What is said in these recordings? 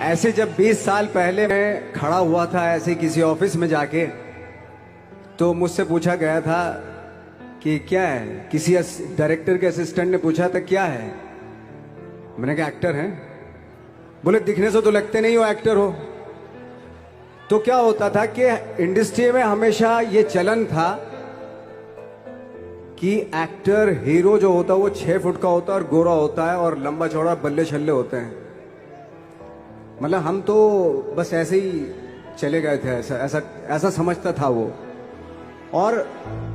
ऐसे जब 20 साल पहले मैं खड़ा हुआ था ऐसे किसी ऑफिस में जाके, तो मुझसे पूछा गया था कि क्या है। किसी डायरेक्टर के असिस्टेंट ने पूछा था क्या है। मैंने कहा एक्टर हैं। बोले दिखने से तो लगते नहीं हो एक्टर हो। तो क्या होता था कि इंडस्ट्री में हमेशा ये चलन था कि एक्टर हीरो जो होता है वो 6 फुट का होता है और गोरा होता है और लंबा चौड़ा बल्ले छल्ले होते हैं। मतलब हम तो बस ऐसे ही चले गए थे, ऐसा ऐसा ऐसा समझता था वो। और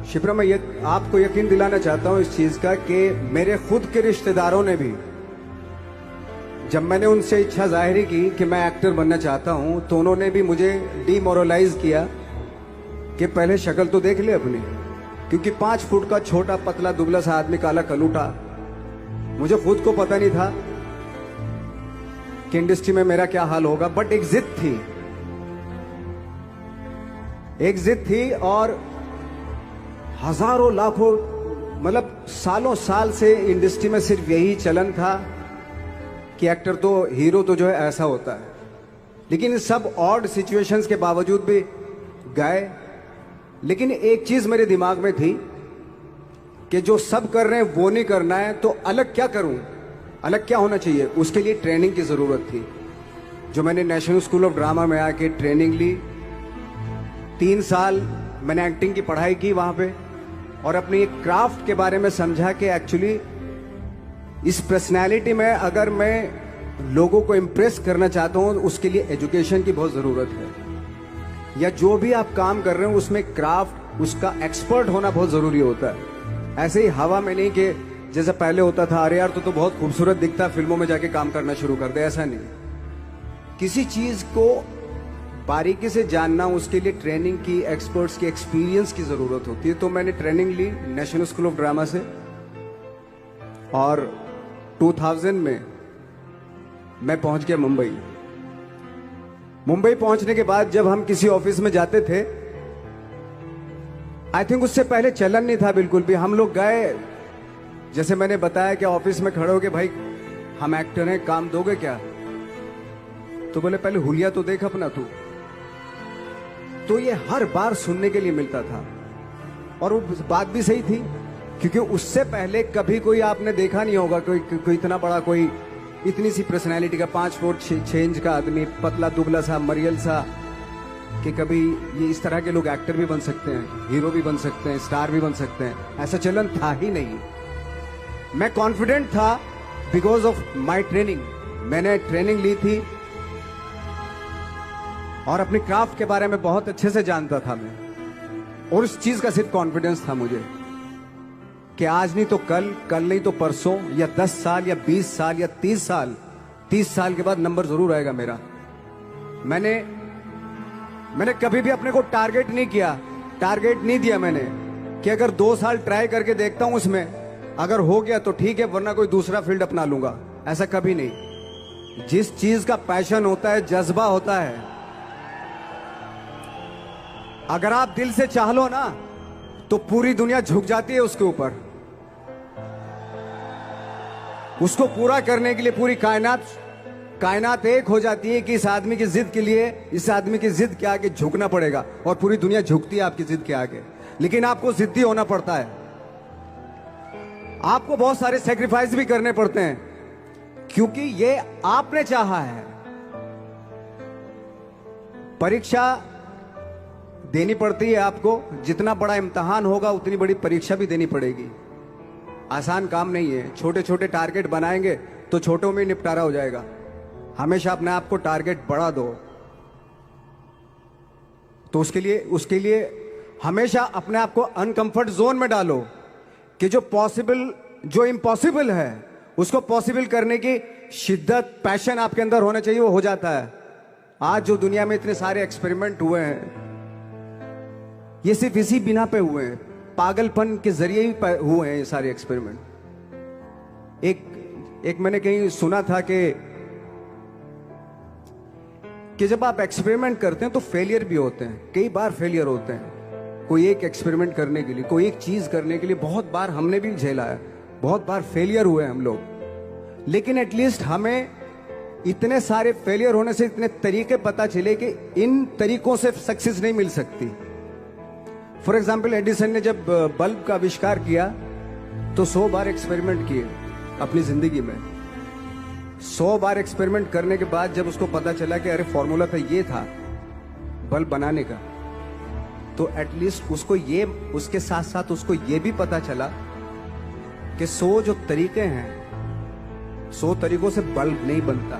शिप्रा, मैं ये आपको यकीन दिलाना चाहता हूं इस चीज का कि मेरे खुद के रिश्तेदारों ने भी, जब मैंने उनसे इच्छा जाहिर की कि मैं एक्टर बनना चाहता हूं, तो उन्होंने भी मुझे डीमोरलाइज किया कि पहले शक्ल तो देख ले अपनी, क्योंकि 5 फुट का छोटा पतला दुबला सा आदमी, काला कलूटा। मुझे खुद को पता नहीं था कि इंडस्ट्री में मेरा क्या हाल होगा, बट एक जिद थी, एक जिद थी। और हजारों लाखों, मतलब सालों साल से इंडस्ट्री में सिर्फ यही चलन था कि एक्टर तो, हीरो तो जो है ऐसा होता है। लेकिन इन सब ऑड सिचुएशंस के बावजूद भी गए। लेकिन एक चीज मेरे दिमाग में थी कि जो सब कर रहे हैं वो नहीं करना है, तो अलग क्या करूं, अलग क्या होना चाहिए। उसके लिए ट्रेनिंग की जरूरत थी, जो मैंने नेशनल स्कूल ऑफ ड्रामा में आके ट्रेनिंग ली। 3 साल मैंने एक्टिंग की पढ़ाई की वहां पे, और अपनी एक क्राफ्ट के बारे में समझा कि एक्चुअली इस पर्सनैलिटी में अगर मैं लोगों को इम्प्रेस करना चाहता हूं, उसके लिए एजुकेशन की बहुत जरूरत है। या जो भी आप काम कर रहे हो उसमें क्राफ्ट, उसका एक्सपर्ट होना बहुत जरूरी होता है। ऐसे ही हवा में नहीं कि जैसे पहले होता था, अरे यार तो बहुत खूबसूरत दिखता, फिल्मों में जाके काम करना शुरू कर दे। ऐसा नहीं, किसी चीज को बारीकी से जानना, उसके लिए ट्रेनिंग की, एक्सपर्ट्स की, एक्सपीरियंस की जरूरत होती है। तो मैंने ट्रेनिंग ली नेशनल स्कूल ऑफ ड्रामा से, और 2000 में मैं पहुंच गया मुंबई। मुंबई पहुंचने के बाद जब हम किसी ऑफिस में जाते थे, आई थिंक उससे पहले चलन नहीं था बिल्कुल भी। हम लोग गए, जैसे मैंने बताया कि ऑफिस में खड़े हो के, भाई हम एक्टर हैं, काम दोगे क्या। तो बोले पहले हुलिया तो देख अपना तू। तो ये हर बार सुनने के लिए मिलता था, और वो बात भी सही थी, क्योंकि उससे पहले कभी कोई आपने देखा नहीं होगा कोई इतना बड़ा, कोई इतनी सी पर्सनैलिटी का 5 फुट 6 इंच का आदमी, पतला दुबला सा मरियल सा, कि कभी ये इस तरह के लोग एक्टर भी बन सकते हैं, हीरो भी बन सकते हैं, स्टार भी बन सकते हैं। ऐसा चलन था ही नहीं। मैं कॉन्फिडेंट था बिकॉज ऑफ माई ट्रेनिंग। मैंने ट्रेनिंग ली थी और अपनी क्राफ्ट के बारे में बहुत अच्छे से जानता था मैं, और उस चीज का सिर्फ कॉन्फिडेंस था मुझे कि आज नहीं तो कल, कल नहीं तो परसों, या 10 साल या 20 साल या 30 साल, 30 साल के बाद नंबर जरूर आएगा मेरा। मैंने कभी भी अपने को टारगेट नहीं किया, टारगेट नहीं दिया मैंने कि अगर 2 साल ट्राई करके देखता हूं, उसमें अगर हो गया तो ठीक है, वरना कोई दूसरा फील्ड अपना लूंगा। ऐसा कभी नहीं। जिस चीज का पैशन होता है, जज्बा होता है, अगर आप दिल से चाह लो ना, तो पूरी दुनिया झुक जाती है उसके ऊपर। उसको पूरा करने के लिए पूरी कायनात एक हो जाती है कि इस आदमी की जिद के लिए, इस आदमी की जिद के आगे झुकना पड़ेगा, और पूरी दुनिया झुकती है आपकी जिद के आगे। लेकिन आपको जिद्दी होना पड़ता है, आपको बहुत सारे सेक्रीफाइस भी करने पड़ते हैं, क्योंकि ये आपने चाहा है। परीक्षा देनी पड़ती है आपको, जितना बड़ा इम्तिहान होगा उतनी बड़ी परीक्षा भी देनी पड़ेगी। आसान काम नहीं है। छोटे छोटे टारगेट बनाएंगे तो छोटों में निपटारा हो जाएगा। हमेशा अपने आप को टारगेट बढ़ा दो। तो उसके लिए हमेशा अपने आप को अनकंफर्ट जोन में डालो, कि जो इम्पॉसिबल है उसको पॉसिबल करने की शिद्दत, पैशन आपके अंदर होना चाहिए, वो हो जाता है। आज जो दुनिया में इतने सारे एक्सपेरिमेंट हुए हैं, ये सिर्फ इसी बिना पे हुए हैं, पागलपन के जरिए ही हुए हैं ये सारे एक्सपेरिमेंट। एक मैंने कहीं सुना था कि जब आप एक्सपेरिमेंट करते हैं तो फेलियर भी होते हैं, कई बार फेलियर होते हैं। कोई एक एक्सपेरिमेंट करने के लिए, कोई एक चीज करने के लिए बहुत बार हमने भी झेला है, बहुत बार फेलियर हुए हम लोग। लेकिन एटलीस्ट हमें इतने सारे फेलियर होने से इतने तरीके पता चले कि इन तरीकों से सक्सेस नहीं मिल सकती। फॉर एग्जाम्पल, एडिसन ने जब बल्ब का आविष्कार किया तो 100 बार एक्सपेरिमेंट किए अपनी जिंदगी में। 100 बार एक्सपेरिमेंट करने के बाद जब उसको पता चला कि अरे फॉर्मूला तो ये था बल्ब बनाने का, तो एटलीस्ट उसको ये, उसके साथ साथ उसको ये भी पता चला कि 100 जो तरीके हैं, 100 तरीकों से बल्ब नहीं बनता।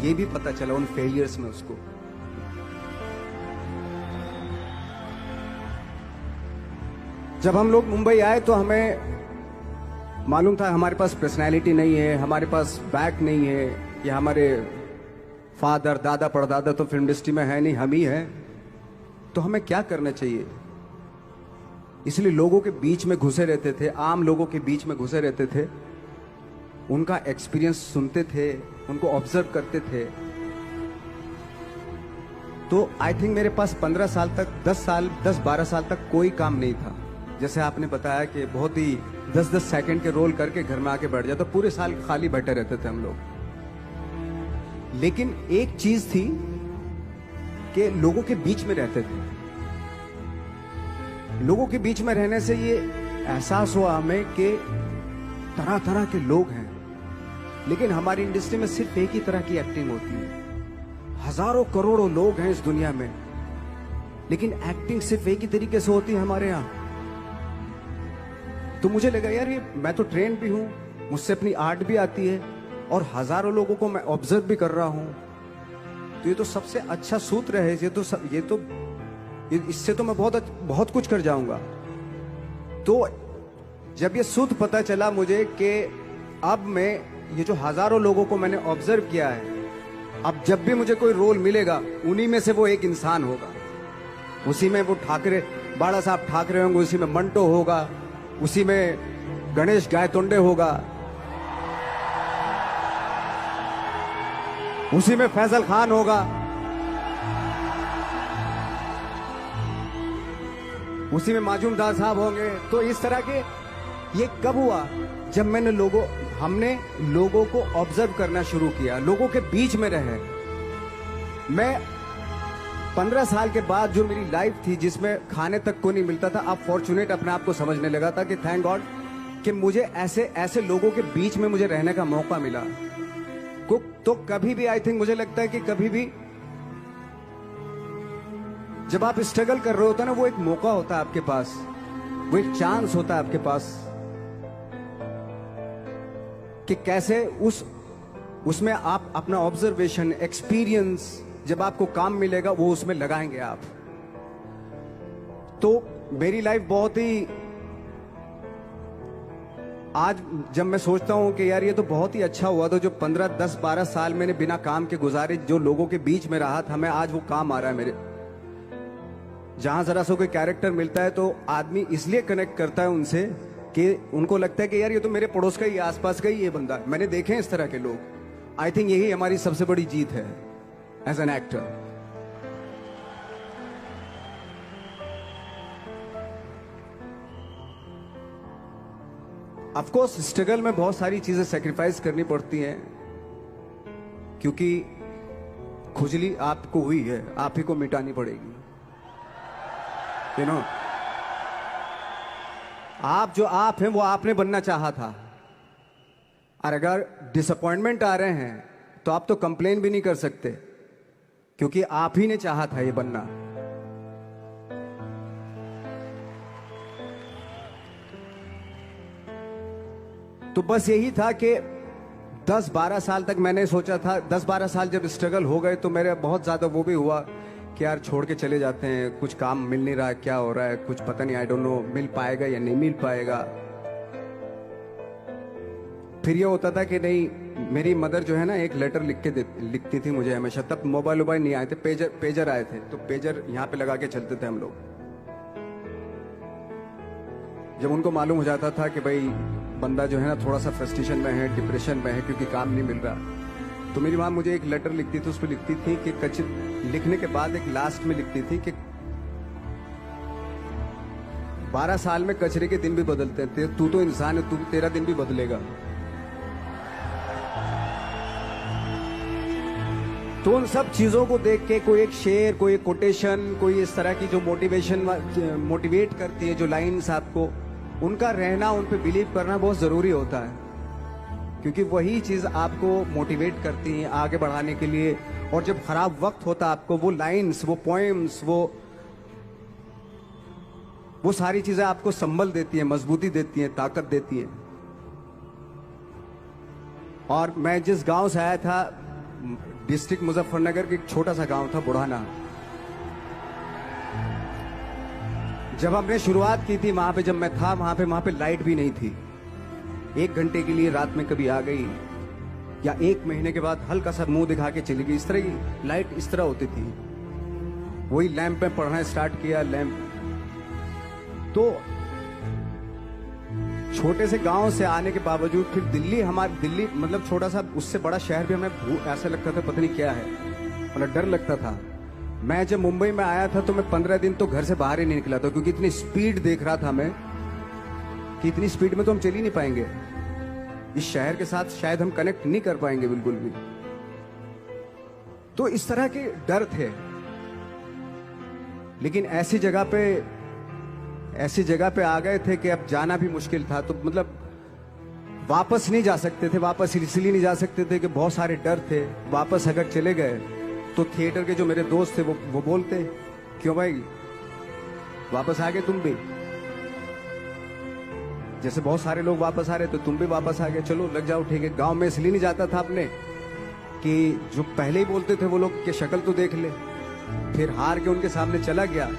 ये भी पता चला उन फेलियर्स में उसको। जब हम लोग मुंबई आए तो हमें मालूम था हमारे पास पर्सनैलिटी नहीं है, हमारे पास बैक नहीं है, या हमारे फादर दादा परदादा तो फिल्म इंडस्ट्री में है नहीं, हम ही हैं। तो हमें क्या करना चाहिए? इसलिए लोगों के बीच में घुसे रहते थे, आम लोगों के बीच में घुसे रहते थे, उनका एक्सपीरियंस सुनते थे, उनको ऑब्जर्व करते थे। तो आई थिंक मेरे पास 15 साल तक, 10-12 साल तक कोई काम नहीं था। जैसे आपने बताया कि बहुत ही 10-10 सेकंड के रोल करके घर में आके बैठ जाता, तो पूरे साल खाली बैठे रहते थे हम लोग। लेकिन एक चीज थी कि लोगों के बीच में रहते थे। लोगों के बीच में रहने से ये एहसास हुआ हमें कि तरह तरह के लोग हैं, लेकिन हमारी इंडस्ट्री में सिर्फ एक ही तरह की एक्टिंग होती है। हजारों करोड़ों लोग हैं इस दुनिया में, लेकिन एक्टिंग सिर्फ एक ही तरीके से होती है हमारे यहां। तो मुझे लगा यार, ये मैं तो ट्रेन भी हूं, मुझसे अपनी आर्ट भी आती है, और हजारों लोगों को मैं ऑब्जर्व भी कर रहा हूं। तो ये तो सबसे अच्छा सूत्र है। इससे तो मैं बहुत कुछ कर जाऊंगा। तो जब ये सूत्र पता चला मुझे कि अब मैं ये जो हजारों लोगों को मैंने ऑब्जर्व किया है, अब जब भी मुझे कोई रोल मिलेगा उन्हीं में से वो एक इंसान होगा। उसी में वो ठाकरे, बाला साहब ठाकरे होंगे, उसी में मंटो होगा, उसी में गणेश गायतोंडे होगा, उसी में फैजल खान होगा, उसी में माजूमदार साहब होंगे। तो इस तरह के, ये कब हुआ? जब हमने लोगों को ऑब्जर्व करना शुरू किया, लोगों के बीच में रहे। मैं 15 साल के बाद जो मेरी लाइफ थी जिसमें खाने तक को नहीं मिलता था, अब फॉर्चुनेट अपने आप को समझने लगा था कि थैंक गॉड कि मुझे ऐसे लोगों के बीच में मुझे रहने का मौका मिला। तो कभी भी, आई थिंक मुझे लगता है कि कभी भी जब आप स्ट्रगल कर रहे होते हैं ना, वो एक मौका होता है आपके पास, वो एक चांस होता है आपके पास कि कैसे उसमें आप अपना ऑब्जर्वेशन, एक्सपीरियंस, जब आपको काम मिलेगा वो उसमें लगाएंगे आप। तो मेरी लाइफ बहुत ही, आज जब मैं सोचता हूं कि यार ये तो बहुत ही अच्छा हुआ, तो जो 15, 10, 12 साल मैंने बिना काम के गुजारे, जो लोगों के बीच में रहा था, मैं आज वो काम आ रहा है मेरे। जहां जरा सा कोई कैरेक्टर मिलता है तो आदमी इसलिए कनेक्ट करता है उनसे कि उनको लगता है कि यार ये तो मेरे पड़ोस का ही, आसपास का ही ये बंदा है। मैंने देखे हैं इस तरह के लोग। आई थिंक यही हमारी सबसे बड़ी जीत है as an actor. Of course struggle में बहुत सारी चीजें सेक्रीफाइस करनी पड़ती हैं, क्योंकि खुजली आपको हुई है, आप ही को मिटानी पड़ेगी। यू नो, आप जो आप हैं वो आपने बनना चाहा था, और अगर डिसअपॉइंटमेंट आ रहे हैं तो आप तो कंप्लेन भी नहीं कर सकते, क्योंकि आप ही ने चाहा था ये बनना। तो बस यही था कि 10-12 साल तक मैंने सोचा था, 10-12 साल जब स्ट्रगल हो गए तो मेरे बहुत ज्यादा वो भी हुआ कि यार छोड़ के चले जाते हैं, कुछ काम मिल नहीं रहा, क्या हो रहा है कुछ पता नहीं, आई डोंट नो मिल पाएगा या नहीं मिल पाएगा। फिर ये होता था कि नहीं, मेरी मदर जो है ना एक लेटर लिखती थी मुझे हमेशा। तब मोबाइल नहीं आए थे, पेजर आए थे, तो पेजर यहाँ पे लगा के चलते थे हम लोग। जब उनको मालूम हो जाता था कि भाई बंदा जो है ना थोड़ा सा फ्रस्ट्रेशन में है, डिप्रेशन में है, क्योंकि काम नहीं मिल रहा, तो मेरी माँ मुझे एक लेटर लिखती थी। उस पर लिखती थी कि लिखने के बाद एक लास्ट में लिखती थी कि 12 साल में कचरे के दिन भी बदलते थे, तू तो इंसान है, तेरा दिन भी बदलेगा। तो उन सब चीजों को देख के कोई एक शेर, कोई एक कोटेशन, कोई इस तरह की जो मोटिवेट करती है, जो लाइंस आपको, उनका रहना, उन पे बिलीव करना बहुत जरूरी होता है, क्योंकि वही चीज आपको मोटिवेट करती है आगे बढ़ाने के लिए। और जब खराब वक्त होता है आपको, वो लाइंस, वो पोएम्स, वो सारी चीजें आपको संबल देती हैं, मजबूती देती हैं, ताकत देती हैं। और मैं जिस गांव से आया था, डिस्ट्रिक्ट मुजफ्फरनगर के एक छोटा सा गांव था बुढ़ाना। जब हमने शुरुआत की थी वहां पे, जब मैं था वहां पे लाइट भी नहीं थी। 1 घंटे के लिए रात में कभी आ गई, या 1 महीने के बाद हल्का सा मुंह दिखा के चली गई। इस तरह की लाइट इस तरह होती थी। वही लैंप में पढ़ना स्टार्ट किया, लैंप। तो छोटे से गांव से आने के बावजूद फिर दिल्ली मतलब छोटा सा, उससे बड़ा शहर भी हमें ऐसा लगता था पता नहीं क्या है, मतलब डर लगता था। मैं जब मुंबई में आया था तो मैं 15 दिन तो घर से बाहर ही नहीं निकला था, क्योंकि इतनी स्पीड देख रहा था मैं कि इतनी स्पीड में तो हम चल ही नहीं पाएंगे, इस शहर के साथ शायद हम कनेक्ट नहीं कर पाएंगे बिल्कुल भी। तो इस तरह के डर थे। लेकिन ऐसी जगह पे आ गए थे कि अब जाना भी मुश्किल था। तो मतलब वापस नहीं जा सकते थे। वापस इसलिए नहीं जा सकते थे कि बहुत सारे डर थे। वापस अगर चले गए तो थिएटर के जो मेरे दोस्त थे वो बोलते, क्यों भाई वापस आ गए तुम भी, जैसे बहुत सारे लोग वापस आ रहे तो तुम भी वापस आ गए, चलो लग जाओ, ठीक है। गांव में इसलिए नहीं जाता था अपने कि जो पहले ही बोलते थे वो लोग कि शक्ल तो देख ले, फिर हार के उनके सामने चला गया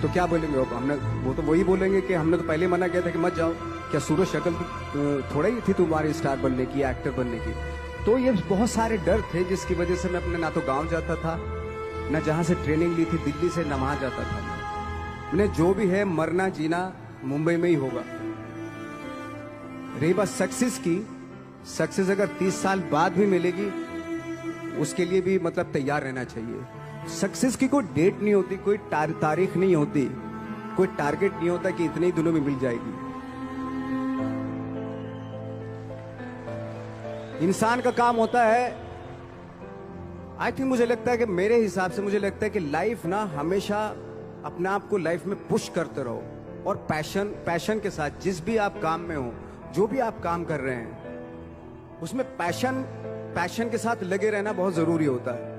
तो क्या बोलेंगे वो तो वही बोलेंगे कि हमने तो पहले मना किया था कि मत जाओ, क्या सूरज शक्ल थोड़ा ही थी तुम्हारी स्टार बनने की, एक्टर बनने की। तो ये बहुत सारे डर थे जिसकी वजह से मैं अपने ना तो गांव जाता था, ना जहां से ट्रेनिंग ली थी दिल्ली से, ना वहां जाता था। मैंने जो भी है मरना जीना मुंबई में ही होगा। रही बात सक्सेस की, सक्सेस अगर 30 साल बाद भी मिलेगी उसके लिए भी मतलब तैयार रहना चाहिए। सक्सेस की कोई डेट नहीं होती, कोई तारीख नहीं होती, कोई टारगेट नहीं होता कि इतने ही दिनों में मिल जाएगी। इंसान का काम होता है, आई थिंक मुझे लगता है कि मेरे हिसाब से मुझे लगता है कि लाइफ ना हमेशा अपने आप को लाइफ में पुश करते रहो, और पैशन के साथ जिस भी आप काम में हो, जो भी आप काम कर रहे हैं उसमें पैशन के साथ लगे रहना बहुत जरूरी होता है।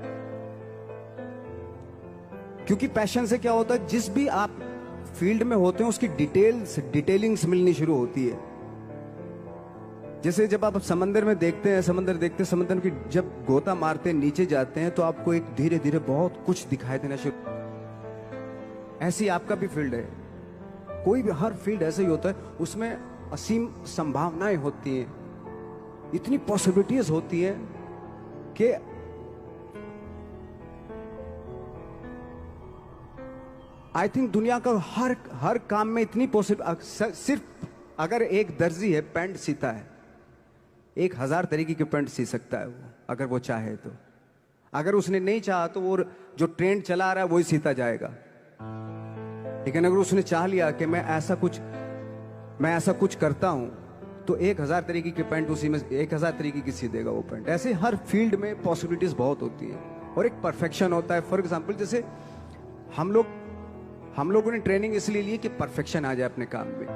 क्योंकि पैशन से क्या होता है, जिस भी आप फील्ड में होते हैं उसकी डिटेलिंग्स मिलनी शुरू होती है। जैसे जब आप समंदर में देखते हैं, समंदर की जब गोता मारते हैं, नीचे जाते हैं तो आपको एक धीरे धीरे बहुत कुछ दिखाई देना शुरू। ऐसी आपका भी फील्ड है, कोई भी हर फील्ड ऐसा ही होता है, उसमें असीम संभावनाएं होती हैं, इतनी पॉसिबिलिटीज होती हैं कि आई थिंक दुनिया का हर काम में इतनी सिर्फ अगर एक दर्जी है पैंट सीता है, 1000 तरीके के पैंट सी सकता है वो, अगर वो चाहे तो। अगर उसने नहीं चाहा तो वो जो ट्रेंड चला रहा है वही सीता जाएगा। लेकिन अगर उसने चाह लिया कि मैं ऐसा कुछ करता हूं, तो 1000 तरीके के पैंट उसी में 1000 तरीके की सी देगा वो पैंट। ऐसे हर फील्ड में पॉसिबिलिटीज बहुत होती है, और एक परफेक्शन होता है। फॉर एग्जाम्पल जैसे हम लोगों ने ट्रेनिंग इसलिए ली कि परफेक्शन आ जाए अपने काम में।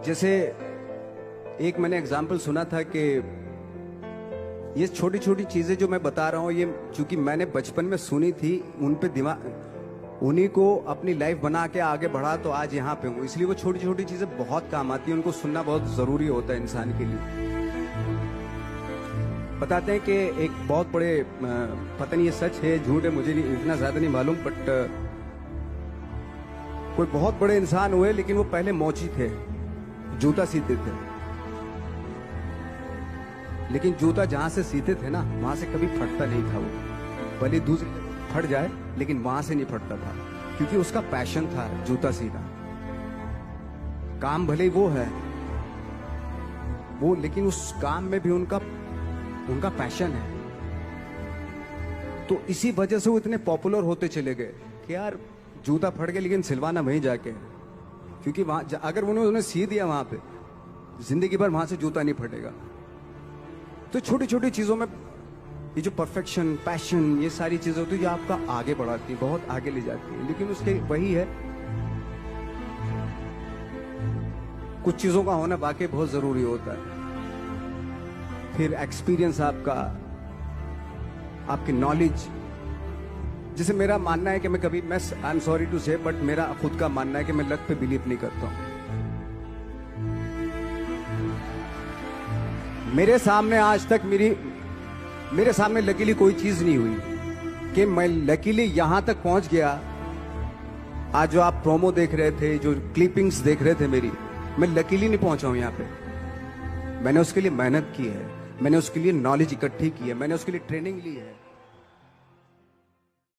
जैसे एक मैंने एग्जाम्पल सुना था कि ये छोटी छोटी चीजें जो मैं बता रहा हूं, ये चूंकि मैंने बचपन में सुनी थी, उन पे उन्हीं को अपनी लाइफ बना के आगे बढ़ा तो आज यहाँ पे हूँ। इसलिए वो छोटी छोटी चीजें बहुत काम आती हैं, उनको सुनना बहुत जरूरी होता है इंसान के लिए। बताते हैं कि एक बहुत बड़े, पता नहीं ये सच है झूठ है, मुझे नहीं इतना ज्यादा नहीं मालूम, बट कोई बहुत बड़े इंसान हुए, लेकिन वो पहले मोची थे, जूता सीते थे। लेकिन जूता जहां से सीते थे ना, वहां से कभी फटता नहीं था वो, भले दूसरी फट जाए लेकिन वहां से नहीं फटता था, क्योंकि उसका पैशन था जूता सीना। काम भले वो है वो, लेकिन उस काम में भी उनका पैशन है। तो इसी वजह से वो इतने पॉपुलर होते चले गए कि यार जूता फट गया लेकिन सिलवाना वहीं जाके, क्योंकि वहां अगर उन्होंने सी दिया वहां पे, जिंदगी भर वहां से जूता नहीं फटेगा। तो छोटी छोटी चीजों में ये जो परफेक्शन, पैशन, ये सारी चीजें होती है जो आपका आगे बढ़ाती है, बहुत आगे ले जाती है। लेकिन उसके वही है, कुछ चीजों का होना वाकई बहुत जरूरी होता है। फिर एक्सपीरियंस आपका, आपकी नॉलेज। जैसे मेरा मानना है कि मैं आई एम सॉरी टू से, बट मेरा खुद का मानना है कि मैं लक पे बिलीव नहीं करता हूं। मेरे सामने आज तक मेरे सामने लकीली कोई चीज नहीं हुई कि मैं लकीली यहां तक पहुंच गया। आज जो आप प्रोमो देख रहे थे, जो क्लिपिंग्स देख रहे थे मेरी, मैं लकीली नहीं पहुंचा हूं यहां पे। मैंने उसके लिए मेहनत की है, मैंने उसके लिए नॉलेज इकट्ठी की है, मैंने उसके लिए ट्रेनिंग ली है।